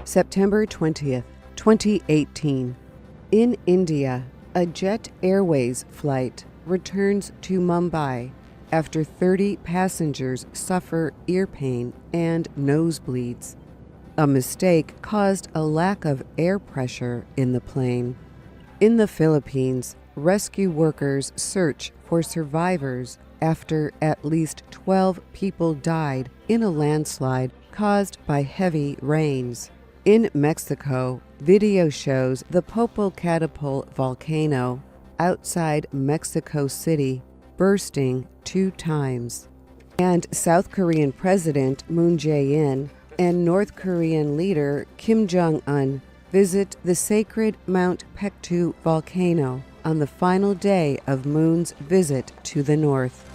September 20th, 2018. In India, a Jet Airways flight returns to Mumbai after 30 passengers suffer ear pain and nosebleeds. A mistake caused a lack of air pressure in the plane. In the Philippines, rescue workers search for survivors after at least 12 people died in a landslide caused by heavy rains. In Mexico, video shows the Popocatépetl volcano outside Mexico City bursting 2 times. And South Korean President Moon Jae-in and North Korean leader Kim Jong-un visit the sacred Mount Pektu volcano on the final day of Moon's visit to the north.